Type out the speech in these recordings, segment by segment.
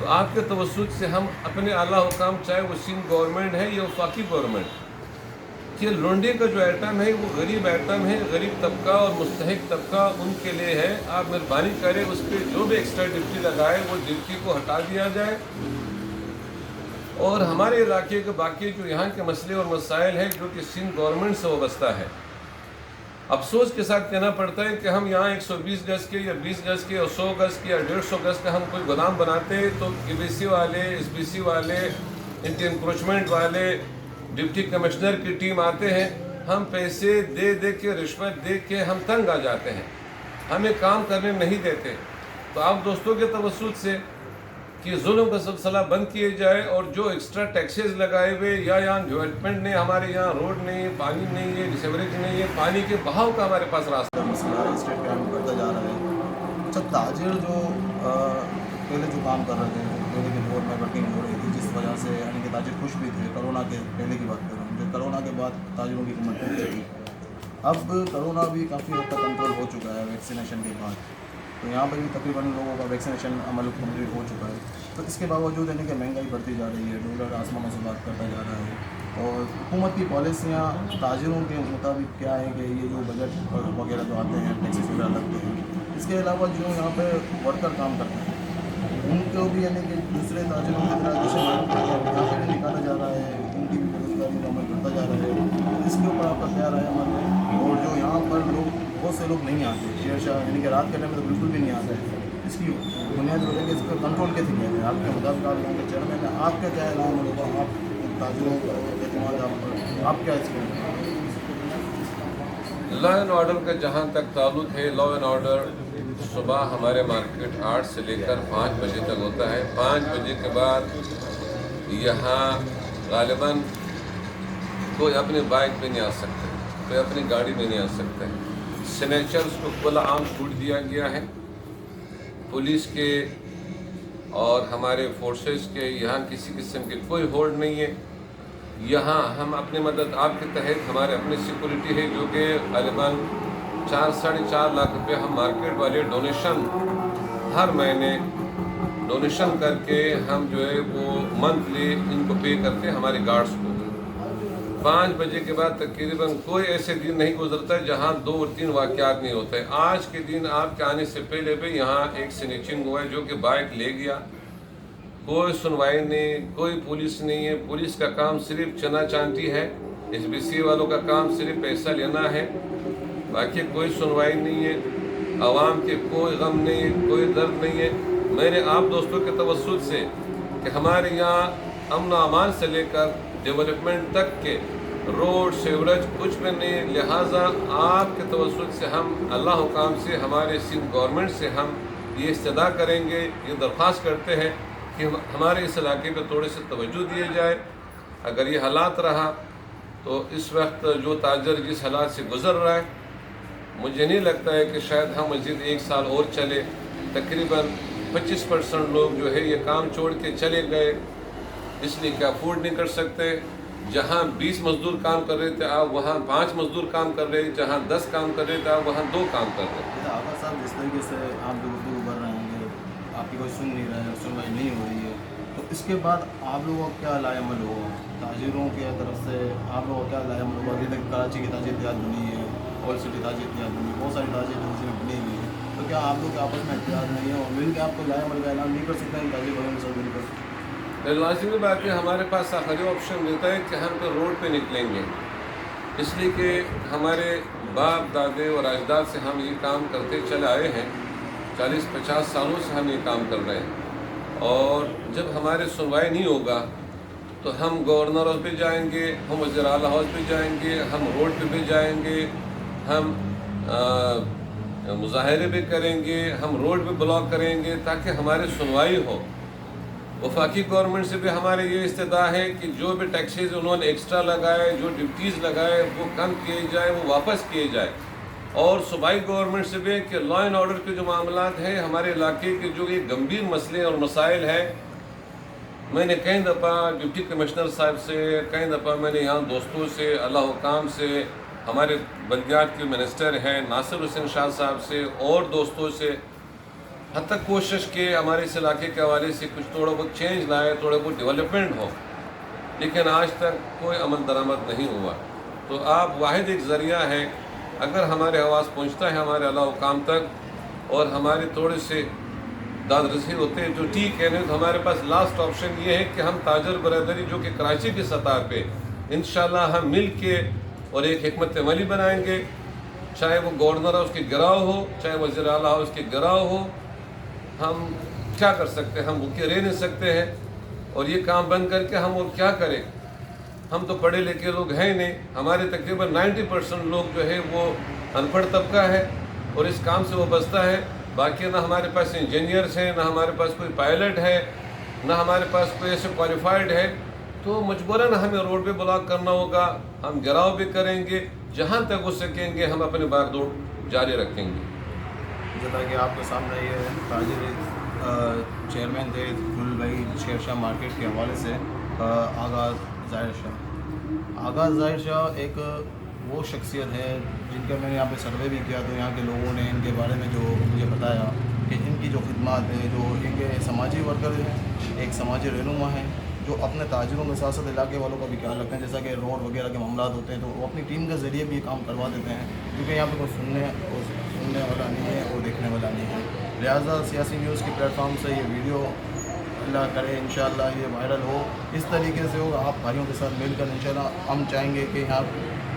تو آپ کے توسط سے ہم اپنے اعلیٰ حکام، چاہے وہ سندھ گورنمنٹ ہے یا وفاقی گورنمنٹ، کہ لونڈے کا جو آئٹم ہے وہ غریب آئٹم ہے، غریب طبقہ اور مستحق طبقہ ان کے لیے ہے. آپ مہربانی کریں اس پہ جو بھی ایکسٹرا ڈیوٹی لگائے وہ ڈیوٹی کو ہٹا دیا جائے، اور ہمارے علاقے کے باقی جو یہاں کے مسئلے اور مسائل ہیں جو کہ سندھ گورنمنٹ سے وابستہ ہے. افسوس کے ساتھ کہنا پڑتا ہے کہ ہم یہاں 120 گز کے یا 20 گز کے یا 100 گز کے یا 150 گز کا ہم کوئی گودام بناتے تو ABC والے، SBC والے، اینٹی انکروچمنٹ والے، ڈپٹی کمشنر کی ٹیم آتے ہیں، ہم پیسے دے دے کے، رشوت دے کے ہم تنگ آ جاتے ہیں، ہمیں کام کرنے نہیں دیتے. تو آپ دوستوں کے توسط سے کہ ظلم کا سلسلہ بند کیے جائے، اور جو ایکسٹرا ٹیکسز لگائے ہوئے یا یہاں ڈیولپمنٹ نہیں، ہمارے یہاں روڈ نہیں ہے، پانی نہیں ہے، سیوریج نہیں ہے، پانی کے بہاؤ کا ہمارے پاس راستہ مسئلہ اسٹیٹ کرائم بڑھتا جا رہا ہے. اچھا، تاجر جو پہلے جو کام کر رہے تھے، پہلے کے دور میں ورکنگ ہو رہی تھی، جس وجہ سے یعنی کہ تاجر خوش بھی تھے. کرونا کے پہلے کی بات کر رہا ہوں، جو کرونا کے بعد تاجروں کی قیمت بڑھ چکی. اب کرونا بھی کافی حد تک کنٹرول ہو چکا ہے ویکسینیشن کے بعد، تو یہاں پر بھی تقریباً لوگوں کا ویکسینیشن عمل کمپلیٹ ہو چکا ہے. تو اس کے باوجود یعنی کہ مہنگائی بڑھتی جا رہی ہے، ڈالر آسمانوں سے بات کرتا جا رہا ہے، اور حکومت کی پالیسیاں تاجروں کے مطابق کیا ہے کہ یہ جو بجٹ وغیرہ جو آتے ہیں، ٹیکسز وغیرہ لگتے ہیں، اس کے علاوہ جو یہاں پہ ورکر کام کرتے ہیں ان کو بھی یعنی کہ دوسرے تاجروں کے طرح یہاں پہ نکالا جا رہا ہے، ان کی بھی بےروزگاری کا عمل بڑھتا جا رہا ہے. اس کے اوپر آپ کا کیا رائے عمل ہے؟ اور جو یہاں پر لوگ، بہت سے لوگ نہیں آتے شہر شاہ، یعنی کہ رات کے ٹائم میں تو بالکل بھی نہیں آتے، اس کی بنیاد جو ہے کہ اس کا کنٹرول کیسے کیا جائے؟ آپ کے مطابق آپ یہاں کے چیئرمین ہیں، آپ کا کیا اعلان ہوگا؟ آپ تاجروں کا اعتماد آپ کیا اس کے؟ لا اینڈ آرڈر کا جہاں تک تعلق ہے، لا اینڈ آرڈر صبح ہمارے مارکیٹ 8 سے لے کر 5 بجے تک ہوتا ہے. 5 بجے کے بعد یہاں غالباً کوئی اپنی بائک پہ نہیں آ سکتا، کوئی اپنی گاڑی میں نہیں آ سکتا ہے. سنیچرز کو کھلا عام چھوٹ دیا گیا ہے. پولیس کے اور ہمارے فورسز کے یہاں کسی قسم کی کوئی ہولڈ نہیں ہے. یہاں ہم اپنی مدد آپ کے تحت، ہمارے اپنی سیکورٹی ہے جو کہ غالباً 4-4.5 لاکھ روپے ہم مارکیٹ والے ڈونیشن ہر مہینے ڈونیشن کر کے ہم جو ہے وہ منتھلی ان کو پے کرتے ہیں ہمارے گارڈز کو. 5 بجے کے بعد تقریباً کوئی ایسے دن نہیں گزرتا ہے جہاں 2 اور 3 واقعات نہیں ہوتے. آج کے دن آپ کے آنے سے پہلے بھی یہاں ایک سنیچنگ ہوا ہے جو کہ بائک لے گیا. کوئی سنوائی نہیں، کوئی پولیس نہیں ہے. پولیس کا کام صرف چنا چانٹی ہے، SBC والوں کا کام صرف پیسہ لینا ہے، باقی کوئی سنوائی نہیں ہے. عوام کے کوئی غم نہیں ہے، کوئی درد نہیں ہے. میرے آپ دوستوں کے توسط سے کہ ہمارے یہاں امن و امان سے لے کر ڈیولپمنٹ تک کے روڈ، سیوریج کچھ بھی نہیں. لہٰذا آپ کے توسط سے ہم اللہ حکام سے، ہمارے سندھ گورنمنٹ سے ہم یہ استدعا کریں گے، یہ درخواست کرتے ہیں کہ ہمارے اس علاقے پہ تھوڑے سے توجہ دیے جائے. اگر یہ حالات رہا تو اس وقت جو تاجر جس حالات سے گزر رہا ہے، مجھے نہیں لگتا ہے کہ شاید ہم مزید 1 سال اور چلے. تقریباً 25% لوگ جو ہے یہ کام چھوڑ کے چلے گئے، اس لیے کہ افورڈ نہیں کر سکتے. جہاں 20 مزدور کام کر رہے تھے آپ وہاں 5 مزدور کام کر رہے، جہاں 10 کام کر رہے تھے آپ وہاں 2 کام کر رہے. آقا صاحب، جس طریقے سے آپ جو گفتگو کر رہے ہیں کہ آپ کی کوئی سن نہیں رہا ہے، سنوائی نہیں ہو رہی ہے، تو اس کے بعد آپ لوگوں کا کیا لائے عمل ہوگا؟ تاجروں کی طرف سے آپ لوگوں کا کیا لائے عمل ہوگا؟ ابھی تک کراچی کی تاجر اتحاد بنی ہے، اولڈ سٹی تاجر اتحاد بنی ہے، بہت ساری تاجر بنی ہوئی ہے، تو کیا آپ لوگ کے آپس میں اتحاد نہیں ہے اور مل کے آپ کو لائے عمل کا اعلان نہیں کر سکتے ہیں تاجر بھائیوں کے ساتھ مل کر؟ لازمی بات ہے، ہمارے پاس آخری آپشن ملتا ہے کہ ہم تو روڈ پہ نکلیں گے، اس لیے کہ ہمارے باپ دادے اور اجداد سے ہم یہ کام کرتے چلے آئے ہیں. 40-50 سالوں سے ہم یہ کام کر رہے ہیں، اور جب ہمارے سنوائی نہیں ہوگا تو ہم گورنر ہاؤس پہ جائیں گے، ہم وزیر اعلیٰ ہاؤس پہ جائیں گے، ہم روڈ پہ بھی جائیں گے، ہم مظاہرے بھی کریں گے، ہم روڈ پہ بلاک کریں گے تاکہ ہماری سنوائی ہو. وفاقی گورنمنٹ سے بھی ہمارے یہ استدعا ہے کہ جو بھی ٹیکسز انہوں نے ایکسٹرا لگائے، جو ڈیوٹیز لگائے وہ کم کیے جائے، وہ واپس کیے جائے. اور صوبائی گورنمنٹ سے بھی کہ لا اینڈ آرڈر کے جو معاملات ہیں، ہمارے علاقے کے جو ایک گمبھیر مسئلے اور مسائل ہیں، میں نے کئی دفعہ ڈپٹی کمشنر صاحب سے، کئی دفعہ میں نے یہاں دوستوں سے، اللہ حکام سے، ہمارے بلدیات کے منسٹر ہیں ناصر حسین شاہ صاحب سے اور دوستوں سے حد تک کوشش کی ہمارے اس علاقے کے حوالے سے کچھ تھوڑا بہت چینج لائے، تھوڑا بہت ڈیولپمنٹ ہو، لیکن آج تک کوئی عمل درآمد نہیں ہوا۔ تو آپ واحد ایک ذریعہ ہے، اگر ہمارے آواز پہنچتا ہے ہمارے اعلیٰ حکام تک اور ہمارے تھوڑے سے داد رسی ہوتے ہیں جو ٹھیک ہے، نہیں تو ہمارے پاس لاسٹ آپشن یہ ہے کہ ہم تاجر برادری جو کہ کراچی کی سطح پہ انشاءاللہ ہم مل کے اور ایک حکمت عملی بنائیں گے، چاہے وہ گورنر ہاؤس کے گراؤ ہو، چاہے وزیر اعلیٰ ہاؤس کے گراؤ ہو۔ ہم کیا کر سکتے ہیں؟ ہم بھوکے رہ نہیں سکتے ہیں، اور یہ کام بند کر کے ہم اور کیا کریں؟ ہم تو پڑھے لکھے لوگ ہیں نہیں، ہمارے تقریباً 90% لوگ جو ہے وہ ان پڑھ طبقہ ہے اور اس کام سے وابستہ ہے۔ باقی نہ ہمارے پاس انجینئرس ہیں، نہ ہمارے پاس کوئی پائلٹ ہے، نہ ہمارے پاس کوئی ایسے کوالیفائڈ ہے، تو مجبوراً ہمیں روڈ پہ بلاک کرنا ہوگا۔ ہم گراؤ بھی کریں گے، جہاں تک ہو سکیں گے ہم اپنے باغ دوڑ جاری رکھیں گے۔ جیسا کہ آپ کے سامنے یہ تاجر چیئرمین تھے گل بھائی شیر شاہ مارکیٹ کے حوالے سے آغاز ظاہر شاہ۔ آغاز ظاہر شاہ ایک وہ شخصیت ہے جن کا میں نے یہاں پہ سروے بھی کیا، تو یہاں کے لوگوں نے ان کے بارے میں جو مجھے بتایا کہ ان کی جو خدمات ہیں، جو ان کے سماجی ورکر ہیں، ایک سماجی رہنما ہیں جو اپنے تاجروں کے ساتھ ساتھ علاقے والوں کا بھی خیال رکھتے ہیں۔ جیسا کہ روڈ وغیرہ کے معاملات ہوتے ہیں تو وہ اپنی ٹیم کے ذریعے بھی یہ کام کروا دیتے ہیں، کیونکہ یہاں پہ کوئی سننے والا نہیں ہے اور دیکھنے والا نہیں ہے۔ لہٰذا سیاسی نیوز کے پلیٹ فارم سے یہ ویڈیو اللہ کرے انشاءاللہ یہ وائرل ہو، اس طریقے سے ہوگا آپ بھائیوں کے ساتھ مل کر انشاءاللہ ہم چاہیں گے کہ یہاں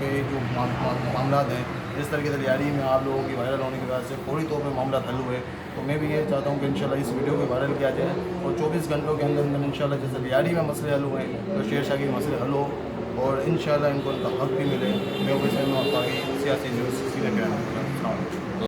پہ جو معاملات ہیں اس طریقے سے لیاری میں آپ لوگوں کی وائرل ہونے کی وجہ سے فوری طور پہ معاملات حل ہوئے، تو میں بھی یہ چاہتا ہوں کہ انشاءاللہ اس ویڈیو کو وائرل کیا جائے اور 24 گھنٹوں کے اندر اندر انشاءاللہ جیسے لیاری میں مسئلے حل ہوئے تو شیر شاہ کے مسئلے حل ہو اور انشاءاللہ ان کو ان کا حق بھی ملے۔ میں ویسے باقی سیاسی نیوز سیدھے کہنا۔ السلام علیکم۔